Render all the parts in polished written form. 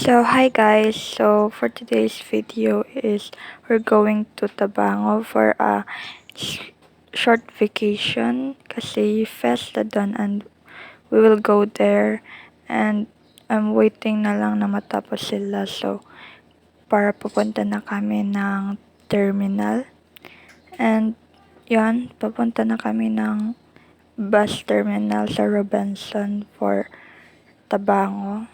So hi guys, so for today's video is we're going to Tabango for a short vacation kasi festa done and we will go there and I'm waiting na lang na matapos sila so para papunta na kami ng terminal and yan, papunta na kami ng bus terminal sa Robinson for Tabango.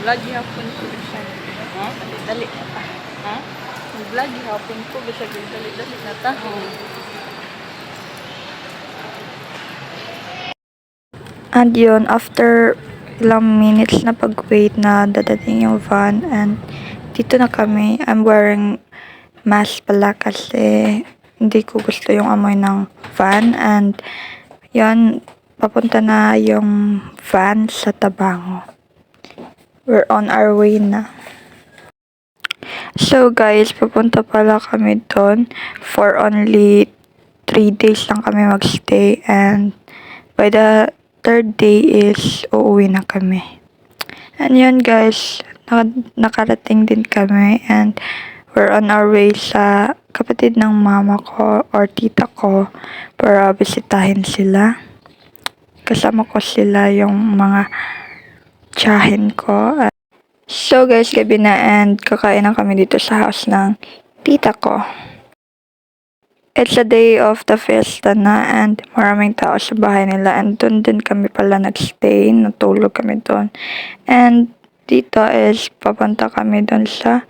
Vlog hapon ko bisa. Ha? Dali. Ha? Vlog hapon ko bisa dali na ta. And yun, after ilang minutes na pag-wait na dadating yung van and dito na kami. I'm wearing mask pala kasi hindi ko gusto yung amoy ng van and yun, papunta na yung van sa Tabango. We're on our way na. So guys, papunta pala kami doon for only 3 days lang kami magstay and by the third day is uuwi na kami. And yun guys, nakarating din kami and we're on our way sa kapatid ng mama ko or tita ko para bisitahin sila. Kasama ko sila yung mga tiyahin ko. So guys, gabi na and kakain na kami dito sa house ng tita ko. It's a day of the fiesta na and maraming tao sa bahay nila and doon din kami pala nagstay, natulog kami doon. And dito is papunta kami doon sa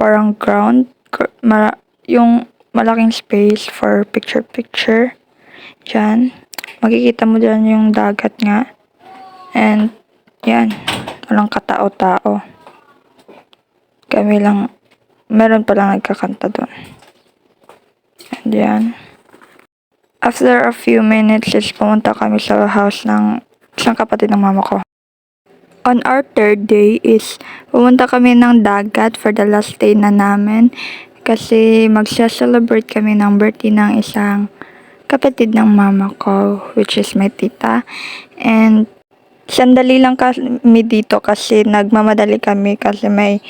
parang ground, yung malaking space for picture-picture. Diyan. Makikita mo dyan yung dagat nga. And yan, walang katao-tao. Kami lang, meron palang nagkakanta doon. And yan. After a few minutes, is pumunta kami sa house ng isang kapatid ng mama ko. On our third day is pumunta kami ng dagat for the last day na namin kasi magsa-celebrate kami ng birthday ng isang kapatid ng mama ko, which is my tita. And sandali lang kami dito kasi nagmamadali kami kasi may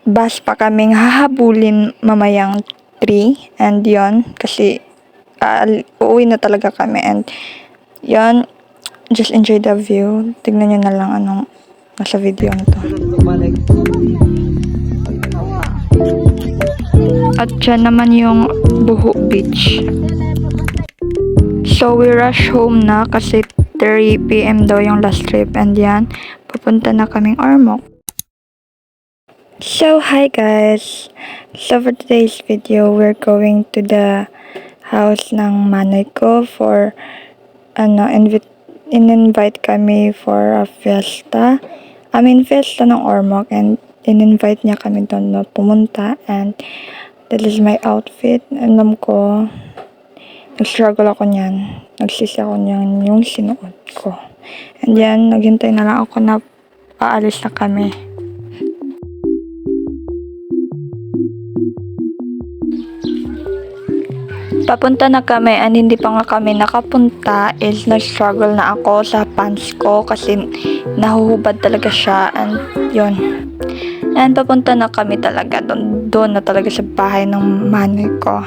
bus pa kaming hahabulin mamayang 3 and yon kasi uuwi na talaga kami and yon, just enjoy the view. Tignan nyo na lang anong nasa video na to. At dyan naman yung Buho Beach. So we rush home na kasi 3 PM daw yung last trip and yan, papunta na kaming Ormoc. So hi guys! So for today's video, we're going to the house ng manay ko for in-invite kami for a fiesta. Fiesta ng Ormoc and in-invite niya kami doon na pumunta and that is my outfit. Alam ko, nag-struggle ako niyan. Nagsisi ako niyan yung sinuot ko. And yan, naghintay na lang ako na aalis na kami. Papunta na kami and hindi pa nga kami nakapunta is nag-struggle na ako sa pants ko kasi nahuhubad talaga siya and yun. And papunta na kami talaga doon na talaga sa bahay ng manay ko.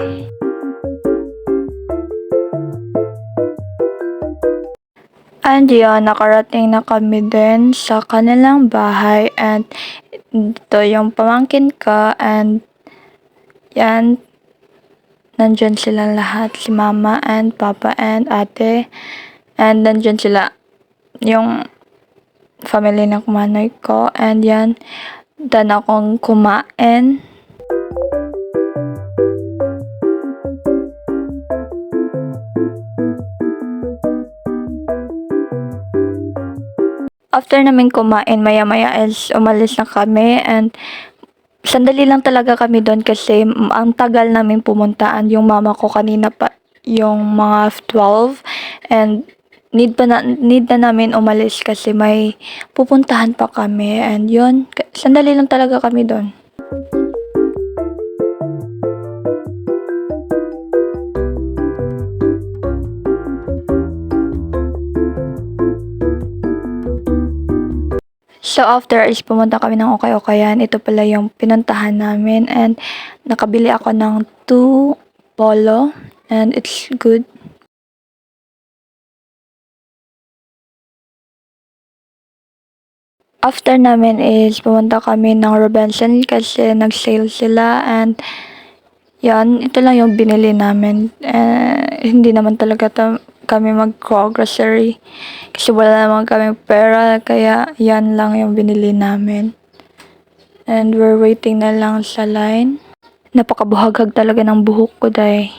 And yun, nakarating na kami din sa kanilang bahay and ito yung pamangkin ko and yan, nandyan sila lahat, si mama and papa and ate and nandyan sila yung family ng manay ko and yan, done akong kumain. After namin kumain, maya-maya is umalis na kami and sandali lang talaga kami doon kasi ang tagal namin pumuntaan. Yung mama ko kanina pa yung mga 12 and need na namin umalis kasi may pupuntahan pa kami and yun, sandali lang talaga kami doon. So after is pumunta kami ng Okay-Okayan. Ito pala yung pinuntahan namin and nakabili ako ng 2 polo and it's good. After namin is pumunta kami ng Robinson kasi nag-sale sila and yan, ito lang yung binili namin. Hindi naman talaga kami mag-grocery kasi wala naman kami pera kaya yan lang yung binili namin. And we're waiting na lang sa line. Napakabuhaghag talaga ng buhok ko dahil.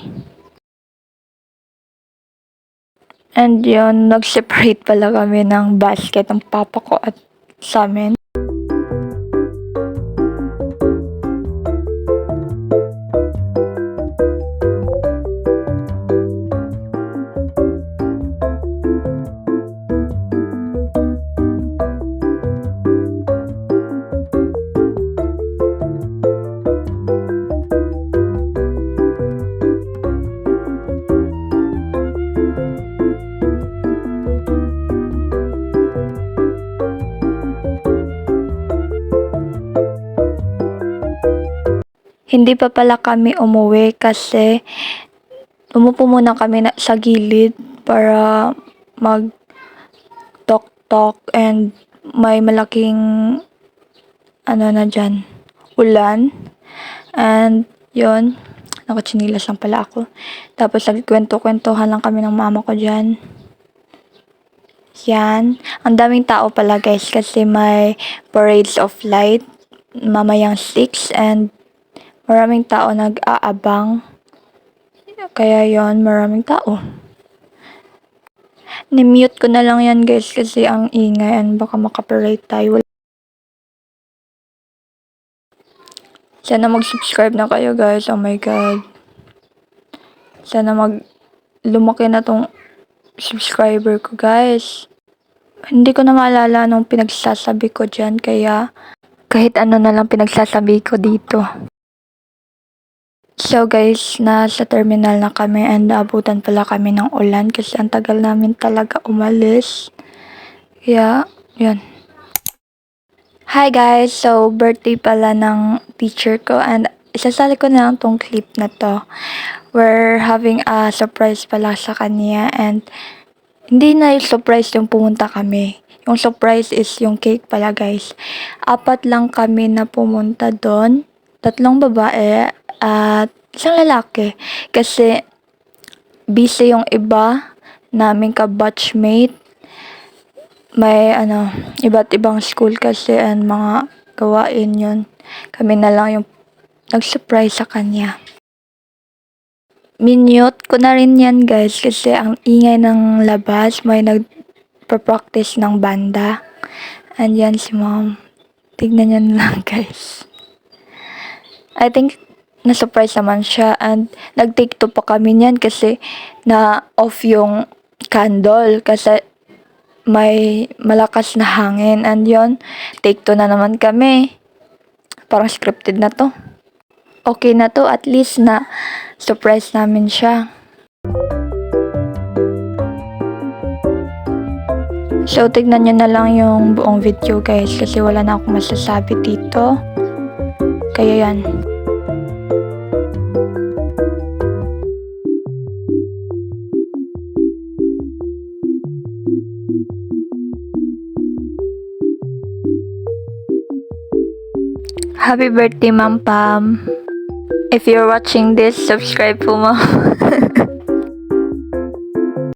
And yun, nag-separate pala kami ng basket ng papa ko at sa amin. Hindi pa pala kami umuwi kasi umupo muna kami sa gilid para mag talk and may malaking na dyan, ulan. And yun, nakatsinilas lang pala ako. Tapos nagkwento-kwentuhan lang kami ng mama ko dyan. Yan. Ang daming tao pala guys kasi may parades of light mamayang 6 and maraming tao nag-aabang. Kaya yon maraming tao. Ni-mute ko na lang yan guys kasi ang ingay and baka makapirate tayo. Sana mag-subscribe na kayo guys. Oh my god. Sana lumaki na tong subscriber ko guys. Hindi ko na maalala nung pinagsasabi ko dyan kaya kahit ano na lang pinagsasabi ko dito. So guys, nasa terminal na kami and naabutan pala kami ng ulan kasi ang tagal namin talaga umalis. Kaya, yun. Hi guys! So, birthday pala ng teacher ko and isasali ko na lang tong clip na to. We're having a surprise pala sa kanya and hindi na yung surprise yung pumunta kami. Yung surprise is yung cake pala guys. 4 lang kami na pumunta doon. 3 babae at 1 lalaki. Kasi busy yung iba naming ka-batchmate. May iba't ibang school kasi and mga gawain yun. Kami na lang yung nag-surprise sa kanya. Minute ko na rin yan guys kasi ang ingay ng labas. May nagpa-practice ng banda. And yan si mom. Tignan nyo lang guys. I think na-surprise naman siya and nag-take 2 pa kami niyan kasi na-off yung candle kasi may malakas na hangin and yon take 2 na naman kami. Parang scripted na to. Okay na to, at least na surprise namin siya. So, tignan nyo na lang yung buong video guys kasi wala na akong masasabi dito. Kaya yan. Happy birthday, Ma'am Pam. If you're watching this, subscribe po, Ma'am.